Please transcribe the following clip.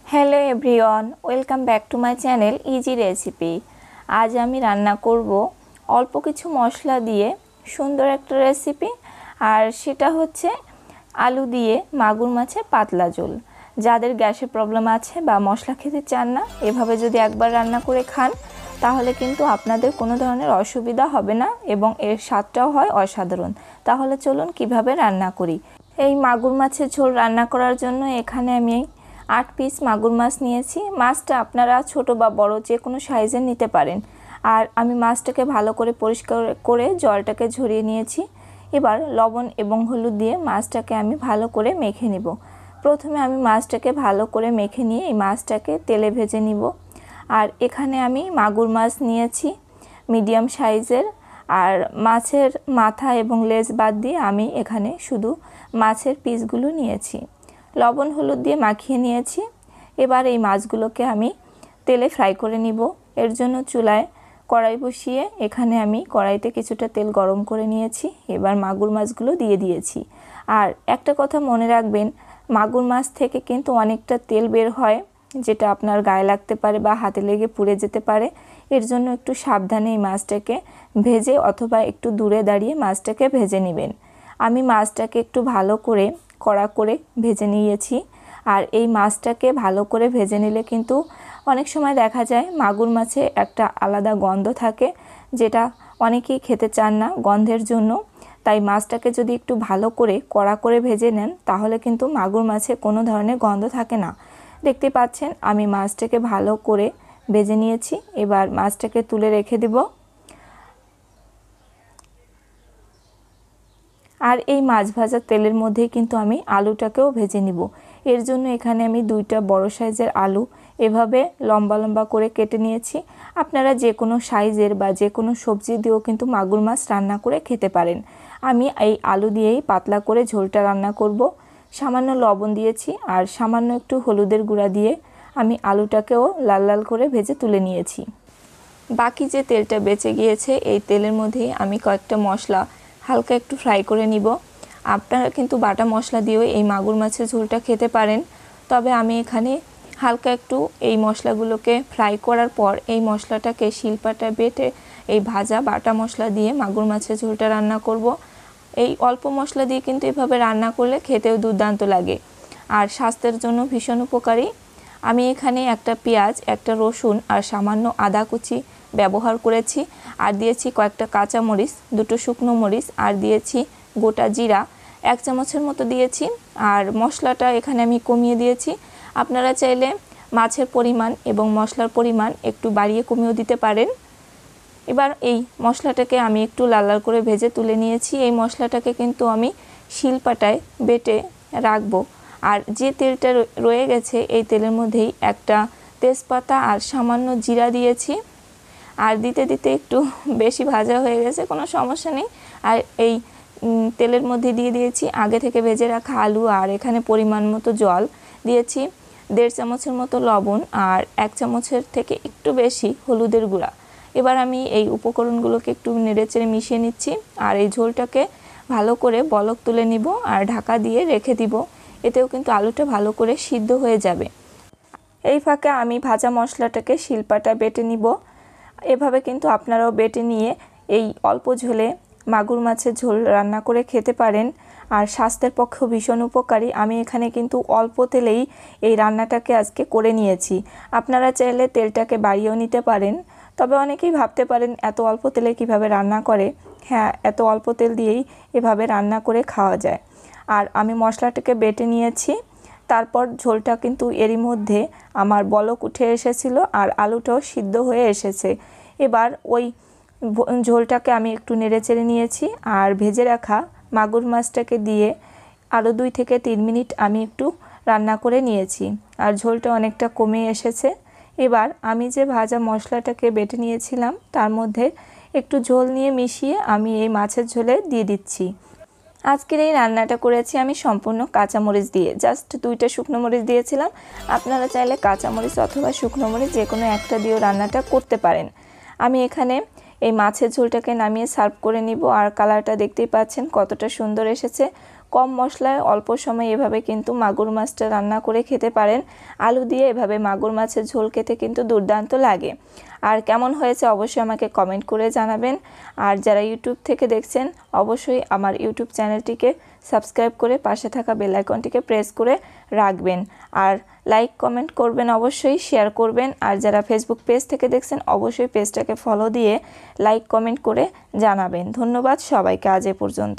Hello everyone, welcome back to my channel easy recipe. আজ আমি রান্না করব অল্প কিছু মশলা দিয়ে সুন্দর একটা রেসিপি, আর সেটা হচ্ছে আলু দিয়ে মাগুর মাছের পাতলা ঝোল। যাদের গ্যাসের প্রবলেম আছে বা মশলা খেতে চান না, এভাবে যদি একবার রান্না করে খান তাহলে কিন্তু আপনাদের কোনো ধরনের অসুবিধা হবে না এবং এর স্বাদটাও হয় অসাধারণ। তাহলে চলুন কিভাবে রান্না করি। এই মাগুর মাছের ঝোল রান্না করার জন্য এখানে আমি 8 পিস মাগুর মাছ নিয়েছি। মাছটা আপনারা ছোট বা বড় যে কোনো সাইজের নিতে পারেন। আর আমি মাছটাকে ভালো করে পরিষ্কার করে জলটাকে ঝরিয়ে নিয়েছি। এবার লবণ এবং হলুদ দিয়ে মাছটাকে আমি ভালো করে মেখে নিব। প্রথমে আমি মাছটাকে ভালো করে মেখে নিয়ে এই মাছটাকে তেলে ভেজে নিব। আর এখানে আমি মাগুর মাছ নিয়েছি মিডিয়াম সাইজের, আর মাছের মাথা এবং লেজ বাদ দিয়ে আমি এখানে শুধু মাছের পিসগুলো নিয়েছি। লবণ হলুদ দিয়ে মাখিয়ে নিয়েছি। এবার এই মাছগুলোকে আমি তেলে ফ্রাই করে নিব। এর জন্য চুলায় কড়াই বসিয়ে এখানে আমি কড়াইতে কিছুটা তেল গরম করে নিয়েছি। এবার মাগুর মাছগুলো দিয়ে দিয়েছি। আর একটা কথা মনে রাখবেন, মাগুর মাছ থেকে কিন্তু অনেকটা তেল বের হয়, যেটা আপনার গায়ে লাগতে পারে বা হাতে লেগে পুড়ে যেতে পারে। এর জন্য একটু সাবধানে এই মাছটাকে ভেজে অথবা একটু দূরে দাঁড়িয়ে মাছটাকে ভেজে নেবেন। আমি মাছটাকে একটু ভালো করে কড়া করে ভেজে নিয়েছি। আর এই মাছটাকে ভালো করে ভেজে নিলে কিন্তু অনেক সময় দেখা যায় মাগুর মাছে একটা আলাদা গন্ধ থাকে, যেটা অনেকেই খেতে চান না গন্ধের জন্য। তাই মাছটাকে যদি একটু ভালো করে কড়া করে ভেজে নেন তাহলে কিন্তু মাগুর মাছে কোনো ধরনের গন্ধ থাকে না। দেখতে পাচ্ছেন আমি মাছটাকে ভালো করে ভেজে নিয়েছি। এবার মাছটাকে তুলে রেখে দেব। আর এই মাছ ভাজা তেলের মধ্যেই কিন্তু আমি আলুটাকেও ভেজে নিব। এর জন্য এখানে আমি 2টা বড় সাইজের আলু এভাবে লম্বা লম্বা করে কেটে নিয়েছি। আপনারা যে কোনো সাইজের বা যে কোনো সবজি দিয়েও কিন্তু মাগুর মাছ রান্না করে খেতে পারেন। আমি এই আলু দিয়েই পাতলা করে ঝোলটা রান্না করব। সামান্য লবণ দিয়েছি আর সামান্য একটু হলুদের গুঁড়া দিয়ে আমি আলুটাকেও লাল লাল করে ভেজে তুলে নিয়েছি। বাকি যে তেলটা বেঁচে গিয়েছে এই তেলের মধ্যেই আমি কয়েকটা মশলা হালকা একটু ফ্রাই করে নিব। আপনারা কিন্তু বাটা মশলা দিয়েও এই মাগুর মাছের ঝোলটা খেতে পারেন, তবে আমি এখানে হালকা একটু এই মশলাগুলোকে ফ্রাই করার পর এই মশলাটাকে শিলপাটা বেটে এই ভাজা বাটা মশলা দিয়ে মাগুর মাছের ঝোলটা রান্না করব। এই অল্প মশলা দিয়ে কিন্তু এভাবে রান্না করলে খেতেও দুর্দান্ত লাগে আর স্বাস্থ্যের জন্য ভীষণ উপকারী। আমি এখানে একটা পেঁয়াজ, একটা রসুন আর সামান্য আদা কুচি ব্যবহার করেছি। আর দিয়েছি কয়েকটা কাঁচা মরিচ, 2টো শুকনো মরিচ, আর দিয়েছি গোটা জিরা 1 চামচের মতো দিয়েছি। আর মশলাটা এখানে আমি কমিয়ে দিয়েছি। আপনারা চাইলে মাছের পরিমাণ এবং মশলার পরিমাণ একটু বাড়িয়ে কমিয়েও দিতে পারেন। এবার এই মশলাটাকে আমি একটু লাল লাল করে ভেজে তুলে নিয়েছি। এই মশলাটাকে কিন্তু আমি শিলপাটায় বেটে রাখবো। আর যে তেলটা রয়ে গেছে এই তেলের মধ্যেই একটা তেজপাতা আর সামান্য জিরা দিয়েছি। আর দিতে দিতে একটু বেশি ভাজা হয়ে গেছে, কোনো সমস্যা নেই। আর এই তেলের মধ্যে দিয়ে দিয়েছি আগে থেকে ভেজে রাখা আলু, আর এখানে পরিমাণ মতো জল দিয়েছি, 1.5 চামচের মতো লবণ আর 1 চামচের থেকে একটু বেশি হলুদের গুঁড়া। এবার আমি এই উপকরণগুলোকে একটু নেড়েচেড়ে মিশিয়ে নিচ্ছি। আর এই ঝোলটাকে ভালো করে বলক তুলে নিব আর ঢাকা দিয়ে রেখে দিব। এতেও কিন্তু আলুটা ভালো করে সিদ্ধ হয়ে যাবে। এই ফাঁকে আমি ভাজা মশলাটাকে শিলপাটা বেটে নিব। এভাবে কিন্তু আপনারাও বেটে নিয়ে এই অল্প ঝোলে মাগুর মাছের ঝোল রান্না করে খেতে পারেন, আর স্বাস্থ্যের পক্ষেও ভীষণ উপকারী। আমি এখানে কিন্তু অল্প তেলেই এই রান্নাটাকে আজকে করে নিয়েছি। আপনারা চাইলে তেলটাকে বাড়িয়েও নিতে পারেন, তবে অনেকেই ভাবতে পারেন এত অল্প তেলে কিভাবে রান্না করে। হ্যাঁ, এত অল্প তেল দিয়েই এভাবে রান্না করে খাওয়া যায়। আর আমি মশলাটাকে বেটে নিয়েছি। তারপর ঝোলটা কিন্তু এরই মধ্যে আমার বলক উঠে এসেছিল আর আলুটাও সিদ্ধ হয়ে এসেছে। এবার ওই ঝোলটাকে আমি একটু নেড়েচেড়ে নিয়েছি আর ভেজে রাখা মাগুর মাছটাকে দিয়ে আরও 2 থেকে 3 মিনিট আমি একটু রান্না করে নিয়েছি। আর ঝোলটা অনেকটা কমে এসেছে। এবার আমি যে ভাজা মশলাটাকে বেটে নিয়েছিলাম তার মধ্যে একটু ঝোল নিয়ে মিশিয়ে আমি এই মাছের ঝোলে দিয়ে দিচ্ছি। আজকের এই রান্নাটা করেছি আমি সম্পূর্ণ কাঁচামরিচ দিয়ে, জাস্ট 2টা শুকনো মরিচ দিয়েছিলাম। আপনারা চাইলে কাঁচামরিচ অথবা শুকনো মরিচ যে কোনো একটা দিয়েও রান্নাটা করতে পারেন। আমি এখানে এই মাছের ঝোলটাকে নামিয়ে সার্ভ করে নিব। আর কালারটা দেখতেই পাচ্ছেন কতটা সুন্দর এসেছে। কম মশলায় অল্প সময় এভাবে কিন্তু মাগুর মাছটা রান্না করে খেতে পারেন। আলু দিয়ে এভাবে মাগুর মাছের ঝোল খেতে কিন্তু দুর্দান্ত লাগে। আর কেমন হয়েছে অবশ্যই আমাকে কমেন্ট করে জানাবেন। আর যারা ইউটিউব থেকে দেখছেন অবশ্যই আমার ইউটিউব চ্যানেলটিকে সাবস্ক্রাইব করে পাশে থাকা বেল আইকনটিকে প্রেস করে রাখবেন। আর লাইক কমেন্ট করবেন, অবশ্যই শেয়ার করবেন। আর যারা ফেসবুক পেজ থেকে দেখছেন অবশ্যই পেজটাকে ফলো দিয়ে লাইক কমেন্ট করে জানাবেন। ধন্যবাদ সবাইকে, আজ এ পর্যন্ত।